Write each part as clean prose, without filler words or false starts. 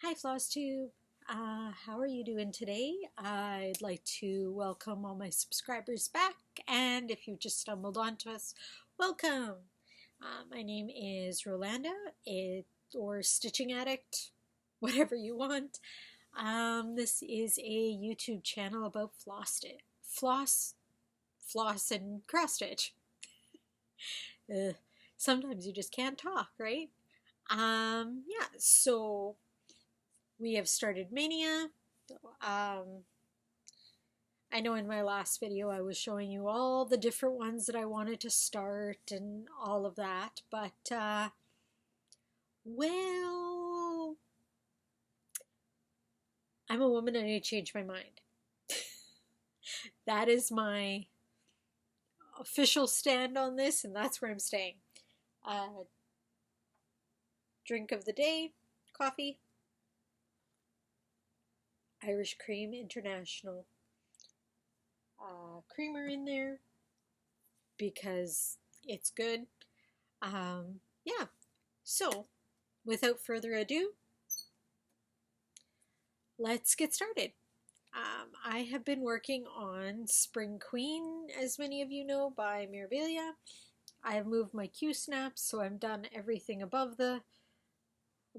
Hi FlossTube, how are you doing today? I'd like to welcome all my subscribers back, and if you just stumbled onto us, welcome. My name is Rolanda, or Stitching Addict, whatever you want. This is a YouTube channel about floss and cross stitch. Sometimes you just can't talk, right? Yeah, so we have started Mania. I know in my last video I was showing you all the different ones that I wanted to start and all of that, but well, I'm a woman and I changed my mind. That is my official stand on this, and that's where I'm staying. Drink of the day, coffee. Irish Cream International creamer in there because it's good. Yeah, so without further ado, let's get started. I have been working on Spring Queen, as many of you know, by Mirabilia. I have moved my Q-snaps, so I'm done everything above the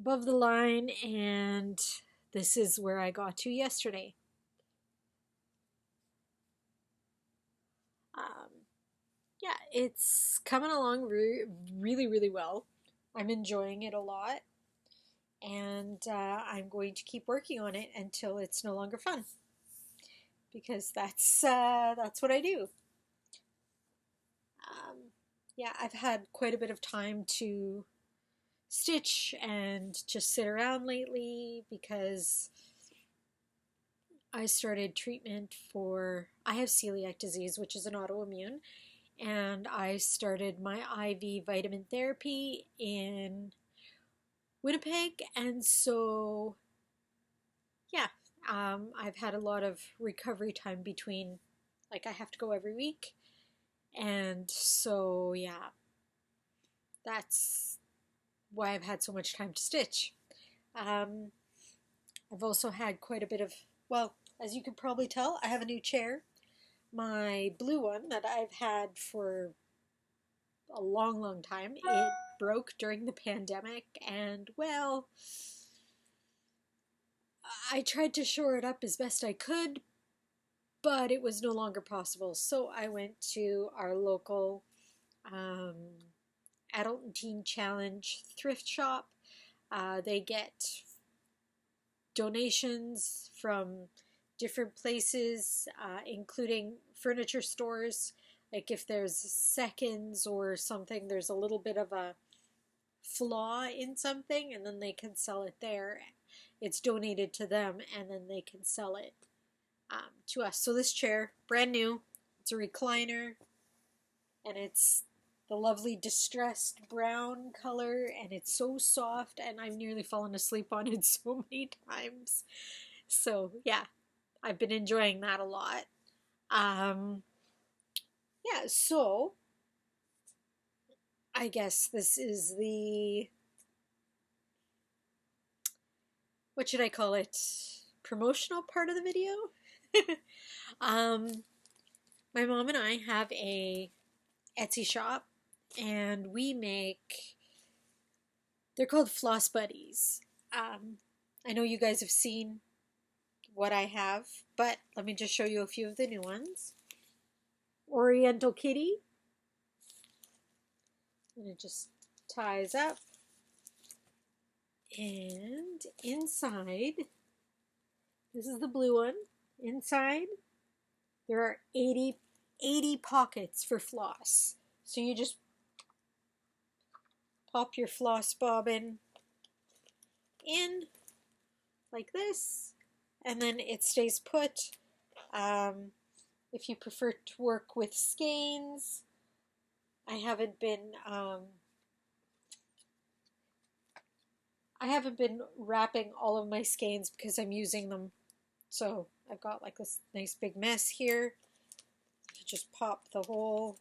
line, and this is where I got to yesterday. Yeah, it's coming along really well. I'm enjoying it a lot, and I'm going to keep working on it until it's no longer fun, because that's what I do. Yeah, I've had quite a bit of time to stitch and just sit around lately because I started treatment for, I have celiac disease, which is an autoimmune, and I started my IV vitamin therapy in Winnipeg, and so yeah, I've had a lot of recovery time between, like I have to go every week, and so yeah, that's why I've had so much time to stitch. I've also had quite a bit of, well, as you can probably tell, I have a new chair. My blue one that I've had for a long time, it broke during the pandemic, and well, I tried to shore it up as best I could, but it was no longer possible. So I went to our local Adult and Teen Challenge thrift shop. They get donations from different places, including furniture stores. Like if there's seconds or something, there's a little bit of a flaw in something, and then they can sell it there. It's donated to them, and then they can sell it to us. So this chair, brand new, it's a recliner, and it's the lovely distressed brown color, and it's so soft, and I've nearly fallen asleep on it so many times. So yeah, I've been enjoying that a lot. Yeah, so I guess this is the, what should I call it, promotional part of the video. My mom and I have a Etsy shop, and we make, they're called Floss Buddies. I know you guys have seen what I have, but let me just show you a few of the new ones. Oriental Kitty, and it just ties up, and inside, this is the blue one. Inside there are 80 pockets for floss, so you just pop your floss bobbin in like this, and then it stays put. If you prefer to work with skeins, I haven't been wrapping all of my skeins because I'm using them. So I've got like this nice big mess here. You just pop the whole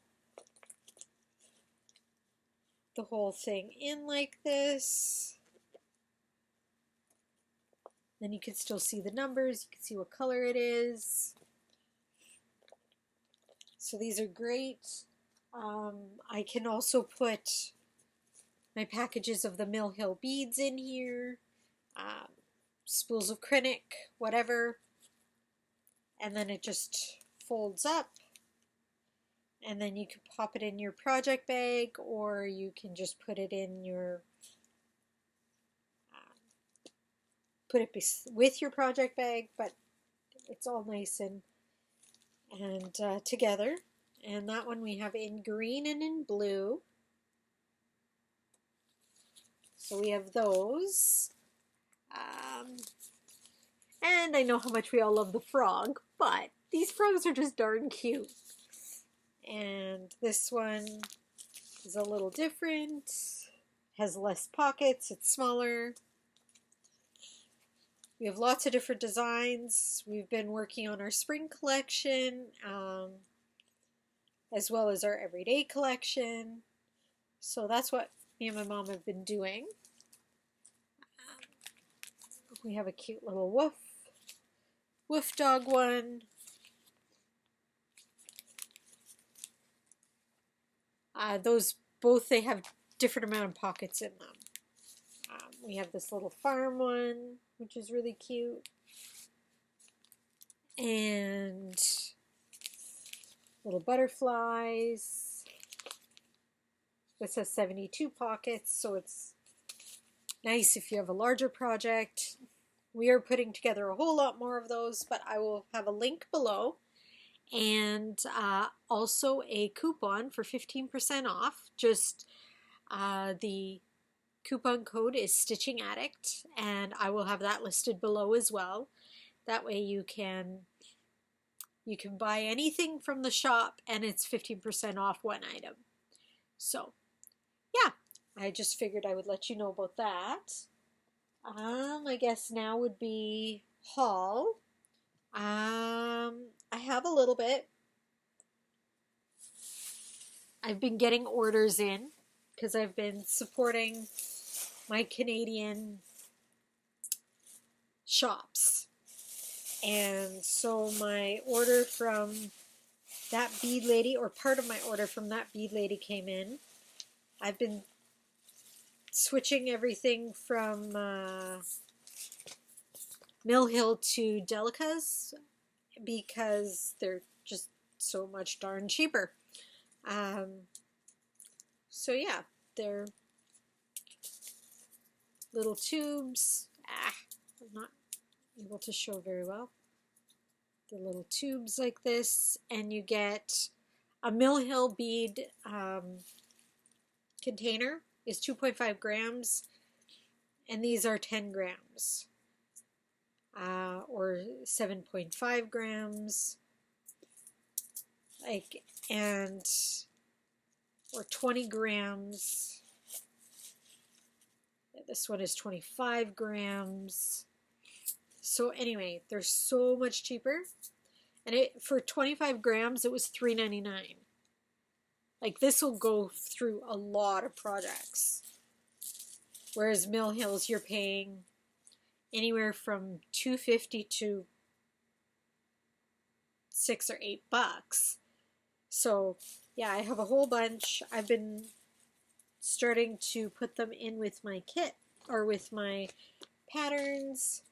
thing in like this. Then you can still see the numbers. You can see what color it is. So these are great. I can also put my packages of the Mill Hill beads in here, spools of Krennic, whatever, and then it just folds up, and then you can pop it in your project bag, or you can just put it in your put it with your project bag, but it's all nice and together. And that one we have in green and in blue. So we have those. And I know how much we all love the frog, but these frogs are just darn cute. And this one is a little different, has less pockets, it's smaller. We have lots of different designs. We've been working on our spring collection, as well as our everyday collection. So that's what me and my mom have been doing. We have a cute little woof dog one. Those both, they have different amount of pockets in them. We have this little farm one, which is really cute. And little butterflies. This has 72 pockets, so it's nice if you have a larger project. We are putting together a whole lot more of those, but I will have a link below. And also a coupon for 15% off. Just the coupon code is Stitching Addict, and I will have that listed below as well. That way you can buy anything from the shop and it's 15% off one item. So yeah, I just figured I would let you know about that. I guess now would be haul. I have a little bit. I've been getting orders in because I've been supporting my Canadian shops. And so my order from that bead lady, or part of my order from that bead lady, came in. I've been switching everything from Mill Hill to Delicas because they're just so much darn cheaper. So yeah, they're little tubes. I'm not able to show very well. The little tubes like this, and you get a Mill Hill bead container is 2.5 grams, and these are 10 grams. Or 7.5 grams, or 20 grams. This one is 25 grams. So anyway, they're so much cheaper. And for 25 grams, it was $3.99. Like, this will go through a lot of projects. Whereas Mill Hills, you're paying anywhere from $2.50 to $6 or $8. So yeah, I have a whole bunch. I've been starting to put them in with my kit, or with my patterns.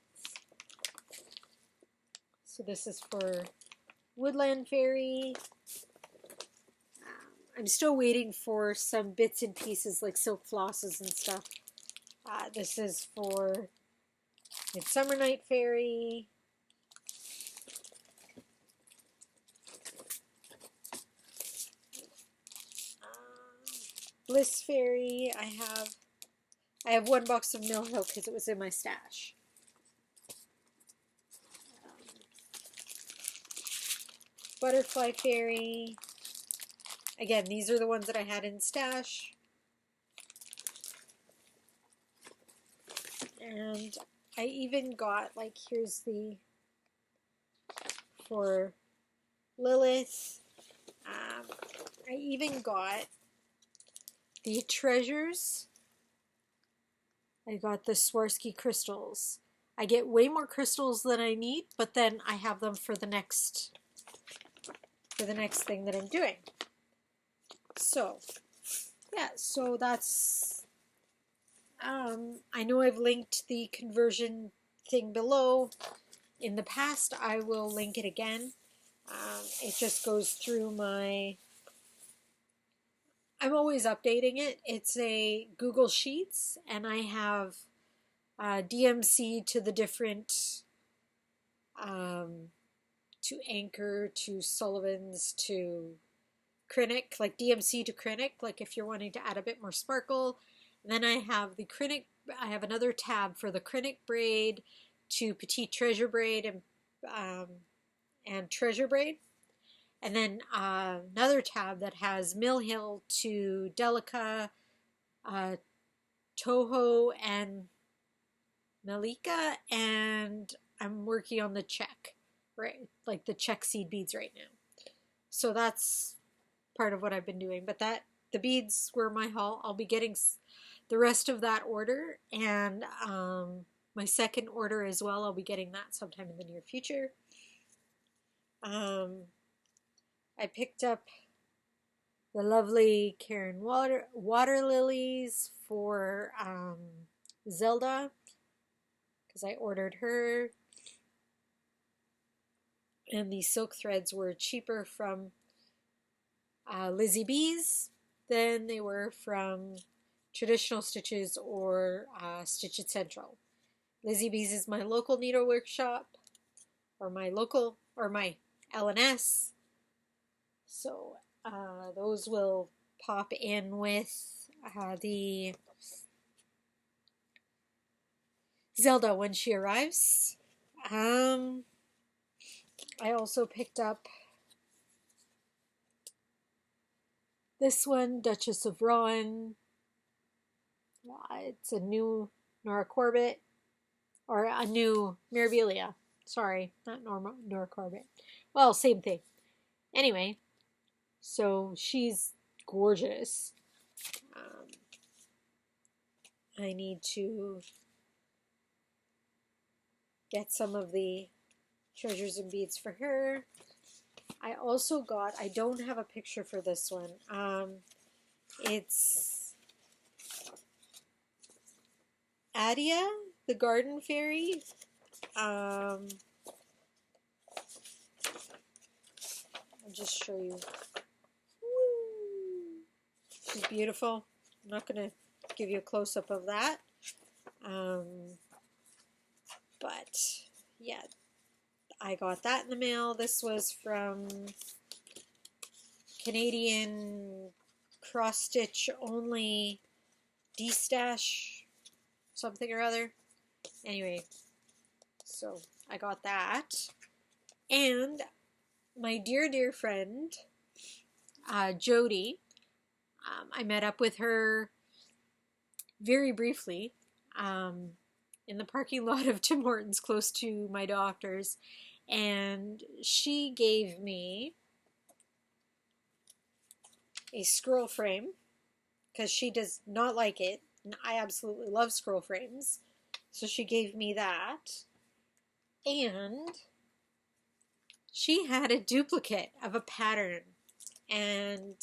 So this is for Woodland Fairy. I'm still waiting for some bits and pieces like silk flosses and stuff. This is for Midsummer Night Fairy. Bliss Fairy. I have one box of Mill Hill because it was in my stash. Butterfly Fairy. Again, these are the ones that I had in stash. And I even got, like, here's the, for Lilith. I even got the treasures. I got the Swarovski crystals. I get way more crystals than I need, but then I have them for the next thing that I'm doing. So, yeah, so that's, I know I've linked the conversion thing below. In the past, I will link it again. It just goes through my, I'm always updating it. It's a Google Sheets, and I have DMC to the different, to Anchor, to Sullivan's, to Krennic, like DMC to Krennic, like if you're wanting to add a bit more sparkle. And then I have the Krennic, I have another tab for the Krennic braid to Petite Treasure braid and Treasure braid. And then another tab that has Mill Hill to Delica, Toho, and Malika. And I'm working on the check, right? Like the check seed beads right now. So that's part of what I've been doing. But the beads were my haul. I'll be getting the rest of that order, and my second order as well. I'll be getting that sometime in the near future. I picked up the lovely Karen water lilies for Zelda, because I ordered her, and the silk threads were cheaper from Lizzie B's than they were from Traditional Stitches or Stitch It Central. Lizzie B's is my local needlework shop, or my L&S. So those will pop in with the Zelda when she arrives. I also picked up this one, Duchess of Rohan. It's a new Nora Corbett, or a new Mirabilia. Sorry, not Nora Corbett. Well, same thing. Anyway, so she's gorgeous. I need to get some of the treasures and beads for her. I also got, I don't have a picture for this one. It's Adia, the garden fairy. I'll just show you. Woo! She's beautiful. I'm not going to give you a close-up of that. But, yeah, I got that in the mail. This was from Canadian cross-stitch only D-stash something or other. Anyway, so I got that. And my dear friend, Jody, I met up with her very briefly in the parking lot of Tim Hortons close to my doctor's, and she gave me a scroll frame because she does not like it, and I absolutely love scroll frames, so she gave me that. And she had a duplicate of a pattern, and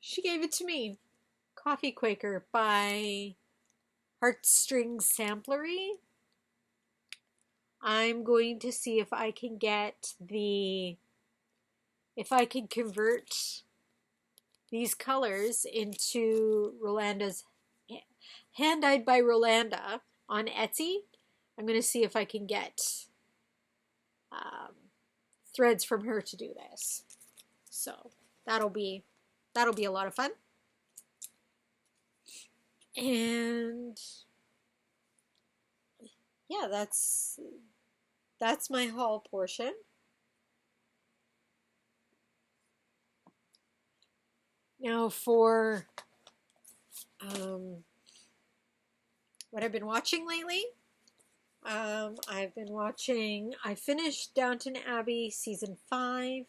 she gave it to me. Coffee Quaker by Heartstring Samplery. I'm going to see if I can get if I can convert these colors into Rolanda's, hand-dyed by Rolanda on Etsy. I'm going to see if I can get threads from her to do this. So that'll be a lot of fun. And yeah, that's my haul portion. Now for what I've been watching lately. I've been watching, I finished Downton Abbey season 5.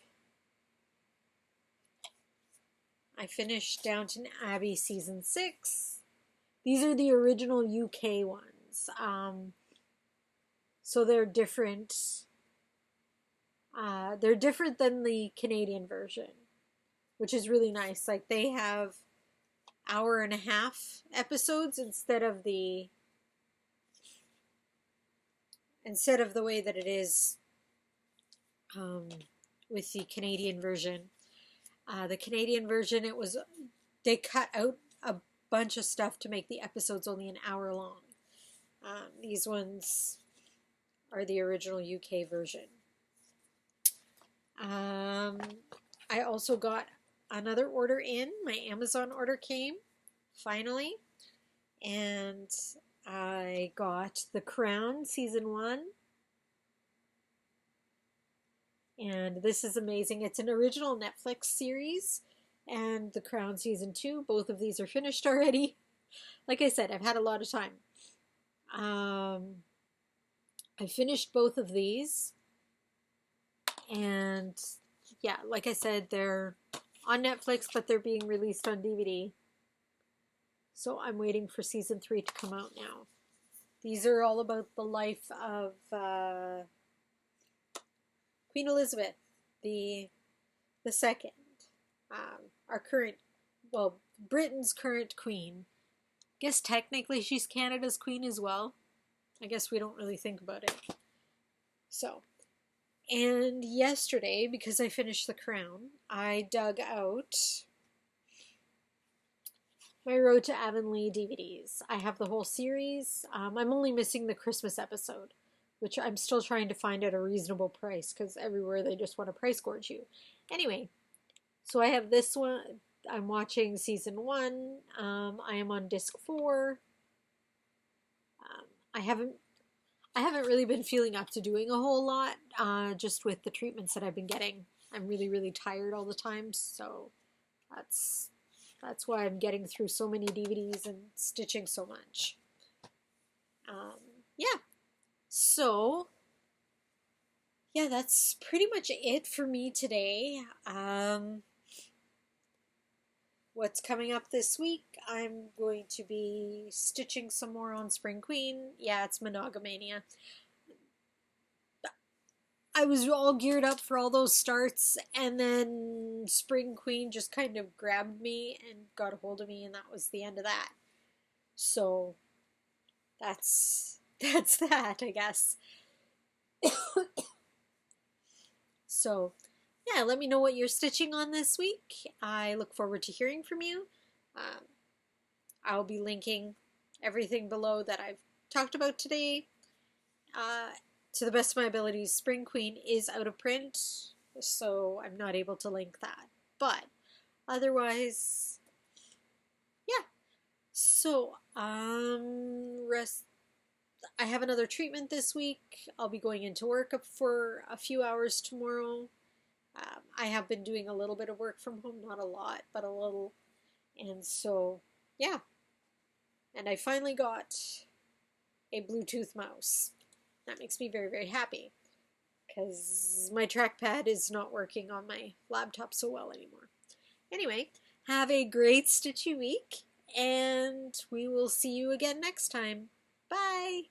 I finished Downton Abbey season 6. These are the original UK ones. So they're different. They're different than the Canadian version, which is really nice. Like they have hour and a half episodes instead of the way that it is with the Canadian version. The Canadian version, they cut out a bunch of stuff to make the episodes only an hour long. These ones are the original UK version. I also got another order in. My Amazon order came, finally. And I got The Crown Season 1. And this is amazing. It's an original Netflix series. And The Crown Season 2. Both of these are finished already. Like I said, I've had a lot of time. I finished both of these. And yeah, like I said, they're on Netflix, but they're being released on DVD. So I'm waiting for Season 3 to come out now. These are all about the life of Queen Elizabeth, the second. Our current, well, Britain's current queen. I guess technically she's Canada's queen as well. I guess we don't really think about it. So, and yesterday, because I finished The Crown, I dug out my Road to Avonlea DVDs. I have the whole series. I'm only missing the Christmas episode, which I'm still trying to find at a reasonable price, because everywhere they just want to price gorge you. Anyway, so I have this one. I'm watching Season 1. I am on Disc 4. I haven't really been feeling up to doing a whole lot, just with the treatments that I've been getting. I'm really, really tired all the time, so that's why I'm getting through so many DVDs and stitching so much. Yeah. So, yeah, that's pretty much it for me today. What's coming up this week? I'm going to be stitching some more on Spring Queen. Yeah, it's Monogamania. I was all geared up for all those starts, and then Spring Queen just kind of grabbed me and got a hold of me, and that was the end of that. So, that's that, I guess. So, yeah, let me know what you're stitching on this week. I look forward to hearing from you. I'll be linking everything below that I've talked about today. To the best of my abilities, Spring Queen is out of print, so I'm not able to link that. But otherwise, yeah. So, I have another treatment this week. I'll be going into work for a few hours tomorrow. I have been doing a little bit of work from home, not a lot, but a little. And so, yeah. And I finally got a Bluetooth mouse. That makes me very, very happy, because my trackpad is not working on my laptop so well anymore. Anyway, have a great stitchy week, and we will see you again next time. Bye!